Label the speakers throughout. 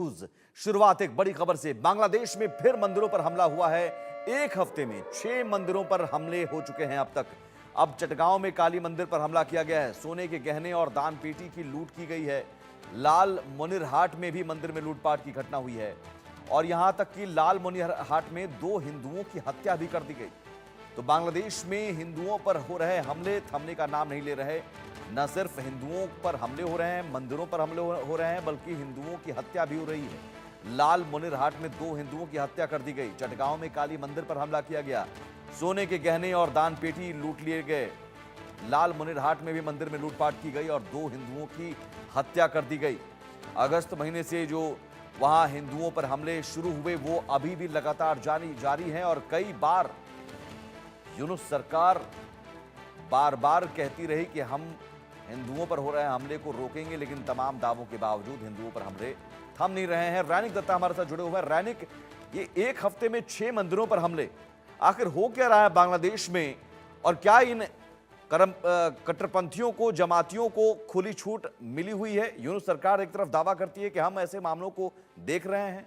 Speaker 1: News. शुरुआत एक बड़ी खबर से। बांग्लादेश में फिर मंदिरों पर हमला हुआ है। एक हफ्ते में 6 मंदिरों पर हमले हो चुके हैं अब तक। अब चटगांव में काली मंदिर पर हमला किया गया है। सोने के गहने और दान पेटी की लूट की गई है। लाल मुनिरहाट में भी मंदिर में लूटपाट की घटना हुई है और यहां तक कि लाल मुनिरहाट में 2 हिंदुओं की हत्या भी कर दी गई। तो बांग्लादेश में हिंदुओं पर हो रहे हमले थमने का नाम नहीं ले रहे। न सिर्फ हिंदुओं पर हमले हो रहे हैं, मंदिरों पर हमले हो रहे हैं, बल्कि हिंदुओं की हत्या भी हो रही है। लाल मुनिरहाट में 2 हिंदुओं की हत्या कर दी गई। चटगांव में काली मंदिर पर हमला किया गया। सोने के गहने और दान पेटी लूट लिए गए। लाल मुनिरहाट में भी मंदिर में लूटपाट की गई और 2 हिंदुओं की हत्या कर दी गई। अगस्त महीने से जो वहां हिंदुओं पर हमले शुरू हुए वो अभी भी लगातार जारी हैं और कई बार यूनुस सरकार बार बार कहती रही कि हम हिंदुओं पर हो रहे हमले को रोकेंगे, लेकिन तमाम दावों के बावजूद हिंदुओं पर हमले थम नहीं रहे हैं। रैनिक दत्ता हमारे साथ जुड़े हुए हैं। रैनिक, ये एक हफ्ते में 6 मंदिरों पर हमले, आखिर हो क्या रहा है बांग्लादेश में और क्या इन कट्टरपंथियों को, जमातियों को खुली छूट मिली हुई है? यूनुस सरकार एक तरफ दावा करती है कि हम ऐसे मामलों को देख रहे हैं।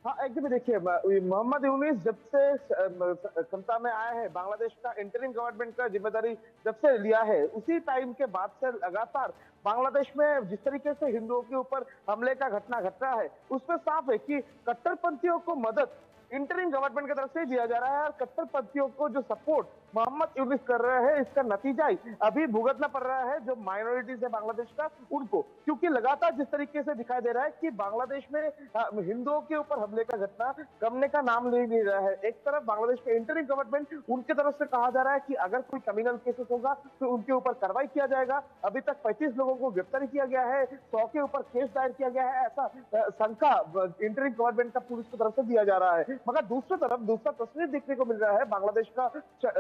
Speaker 2: हाँ, एकदम देखिए, मोहम्मद यूनुस जब से क्षमता में आया है, बांग्लादेश का इंटरिम गवर्नमेंट का जिम्मेदारी जब से लिया है, उसी टाइम के बाद से लगातार बांग्लादेश में जिस तरीके से हिंदुओं के ऊपर हमले का घटना घट रहा है, उसमें साफ है कि कट्टरपंथियों को मदद इंटरिम गवर्नमेंट की तरफ से दिया जा रहा है और कट्टरपंथियों को जो सपोर्ट मोहम्मद यूनुस कर रहे हैं, इसका नतीजा ही अभी भुगतना पड़ रहा है जो माइनॉरिटीज है बांग्लादेश का उनको। क्योंकि लगातार जिस तरीके से दिखाई दे रहा है कि बांग्लादेश में हिंदुओं के ऊपर हमले का घटना कमने का नाम ले नहीं रहा है। एक तरफ बांग्लादेश का इंटरिम गवर्नमेंट, उनके तरफ से कहा जा रहा है कि अगर कोई क्रिमिनल केसेस होगा तो उनके ऊपर कार्रवाई किया जाएगा। अभी तक 35 लोगों को गिरफ्तार किया गया है, 100 के ऊपर केस दायर किया गया है, ऐसा शंका इंटरिम गवर्नमेंट का पुलिस की तरफ से दिया जा रहा है। मगर दूसरी तरफ दूसरा तस्वीर देखने को मिल रहा है बांग्लादेश का,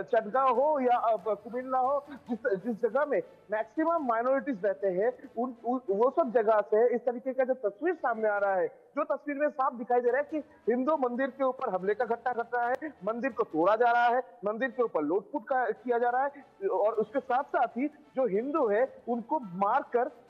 Speaker 2: चटगांव हो या कुमिल्ला हो, जिस जगह में मैक्सिमम माइनॉरिटीज रहते हैं, वो सब जगह से इस तरीके का जो तस्वीर सामने आ रहा है, जो तस्वीर में साफ दिखाई दे रहा है कि हिंदू मंदिर के ऊपर हमले का घटना घट रहा है, मंदिर को तोड़ा जा रहा है, मंदिर के ऊपर लूटपूट किया जा रहा है और उसके साथ साथ ही जो हिंदू है उनको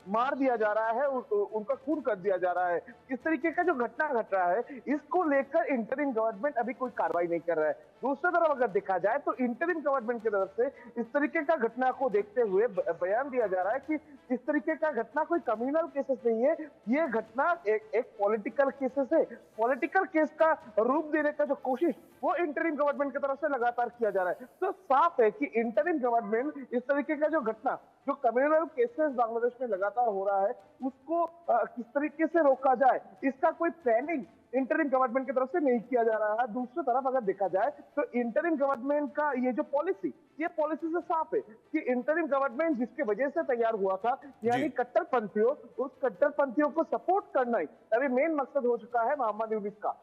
Speaker 2: मार दिया जा रहा है, उनका खून कर दिया जा रहा है। इस तरीके का जो घटना घट रहा है, इसको लेकर इंटरिम गवर्नमेंट अभी कोई कार्रवाई नहीं कर रहा है। दूसरी तरफ अगर देखा जाए तो इंटरिम गवर्नमेंट की तरफ से इस तरीके का घटना को देखते हुए बयान दिया जा रहा है कि इस तरीके का घटना कोई कम्युनल केसेस नहीं है, ये घटना एक पॉलिटिकल केसेस है। पॉलिटिकल केस का रूप देने का जो कोशिश वो इंटरिम गवर्नमेंट की तरफ से लगातार किया जा रहा है। तो साफ है कि इंटरिम गवर्नमेंट इस तरीके का जो घटना, जो कम्युनल केसेस बांग्लादेश में लगातार हो रहा है, उसको किस तरीके से रोका जाए, इसका कोई प्लानिंग इंटरिम गवर्नमेंट की तरफ से नहीं किया जा रहा है। दूसरी तरफ अगर देखा जाए तो इंटरिम गवर्नमेंट का ये जो पॉलिसी, ये पॉलिसी से साफ है कि इंटरिम गवर्नमेंट जिसके वजह से तैयार हुआ था, यानी
Speaker 1: जी,
Speaker 2: कट्टरपंथियों, उस कट्टरपंथियों को सपोर्ट करना ही अभी मेन मकसद हो चुका है मोहम्मद यूनुस का।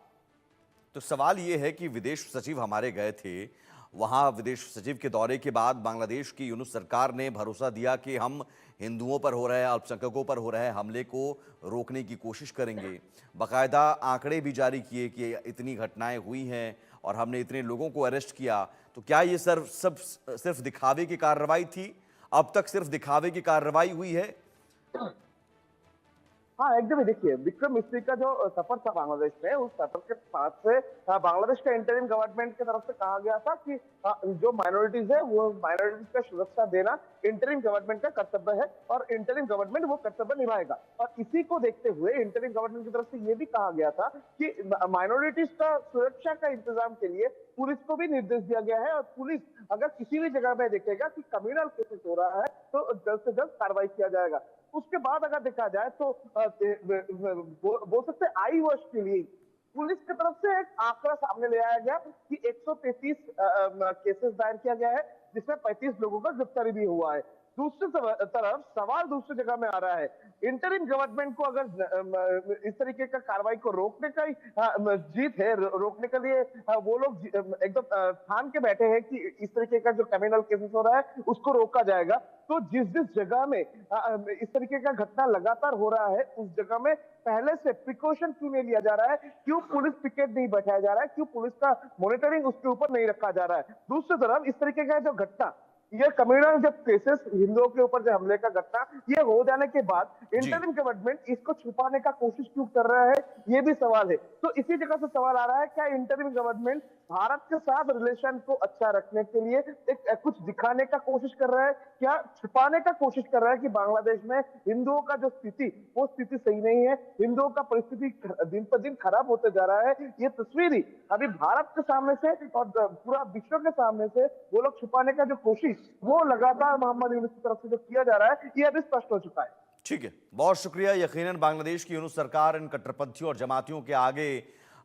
Speaker 1: तो सवाल ये है कि विदेश सचिव हमारे गए थे, वहां विदेश सचिव के दौरे के बाद बांग्लादेश की यूनुस सरकार ने भरोसा दिया कि हम हिंदुओं पर हो रहे अल्पसंख्यकों पर हो रहे हमले को रोकने की कोशिश करेंगे। बाकायदा आंकड़े भी जारी किए कि इतनी घटनाएं हुई हैं और हमने इतने लोगों को अरेस्ट किया। तो क्या ये सिर्फ दिखावे की कार्रवाई थी? अब तक सिर्फ दिखावे की कार्रवाई हुई है?
Speaker 2: हाँ, एकदम ही देखिए, विक्रम मिस्त्री का जो सफर था बांग्लादेश में, उस सफर के बाद से बांग्लादेश का इंटरिम गवर्नमेंट की तरफ से कहा गया था कि जो माइनॉरिटीज है वो माइनॉरिटीज का सुरक्षा देना इंटरिम गवर्नमेंट का कर्तव्य है और इंटरिम गवर्नमेंट वो कर्तव्य निभाएगा। और इसी को देखते हुए इंटरिम गवर्नमेंट की तरफ से ये भी कहा गया था कि माइनॉरिटीज का सुरक्षा का इंतजाम के लिए पुलिस को भी निर्देश दिया गया है और पुलिस अगर किसी भी जगह में देखेगा कि कम्युनल केसेस हो रहा है तो जल्द से जल्द कार्रवाई किया जाएगा। उसके बाद अगर देखा जाए तो बोल सकते हैं आई वर्ष के लिए पुलिस की तरफ से एक आंकड़ा सामने ले आया गया कि 133 केसेस दायर किया गया है, जिसमें 35 लोगों का गिरफ्तारी भी हुआ है। दूसरी तरफ सवाल दूसरी जगह में आ रहा है, इंटरिम गवर्नमेंट को अगर इस तरीके का कार्रवाई को रोकने का ही जीत है, रोकने के लिए वो लोग एकदम ठान के बैठे हैं कि इस तरीके का जो क्रिमिनल केसेस हो रहा है उसको रोका जाएगा। तो जिस जिस जगह में इस तरीके का घटना लगातार हो रहा है, उस जगह में पहले से प्रिकॉशन क्यों नहीं लिया जा रहा है, क्यों पुलिस पिकेट नहीं बैठाया जा रहा है, क्यों पुलिस का मॉनिटरिंग उसके ऊपर नहीं रखा जा रहा है। दूसरी तरफ इस तरीके का जो घटना ये कम्युनल जब केसेस हिंदुओं के ऊपर जो हमले का घटना ये हो जाने के बाद
Speaker 1: जी।
Speaker 2: इंटरिम गवर्नमेंट इसको छुपाने का कोशिश क्यों कर रहा है, ये भी सवाल है। तो इसी जगह से सवाल आ रहा है, क्या इंटरिम गवर्नमेंट भारत के साथ रिलेशन को अच्छा रखने के लिए एक कुछ दिखाने का कोशिश कर रहा है, क्या छुपाने का कोशिश कर रहा है कि बांग्लादेश में हिंदुओं का जो स्थिति वो स्थिति सही नहीं है, हिंदुओं का परिस्थिति दिन पर दिन खराब होते जा रहा है। ये तस्वीर ही अभी भारत के सामने से और पूरा विश्व के सामने से वो लोग छुपाने का जो कोशिश वो लगातार मोहम्मद यूनुस की तरफ से जो किया जा रहा है, ये अभी स्पष्ट हो चुका है।
Speaker 1: ठीक है, बहुत शुक्रिया। यकीनन बांग्लादेश की यूनुस सरकार इन कट्टरपंथियों और जमातियों के आगे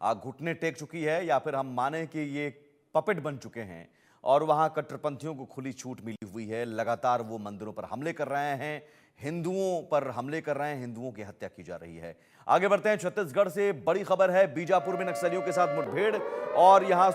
Speaker 1: घुटने टेक चुकी है, या फिर हम माने कि ये पपेट बन चुके हैं और वहां कट्टरपंथियों को खुली छूट मिली हुई है। लगातार वो मंदिरों पर हमले कर रहे हैं, हिंदुओं पर हमले कर रहे हैं, हिंदुओं की हत्या की जा रही है। आगे बढ़ते हैं, छत्तीसगढ़ से बड़ी खबर है। बीजापुर में नक्सलियों के साथ मुठभेड़ और यहां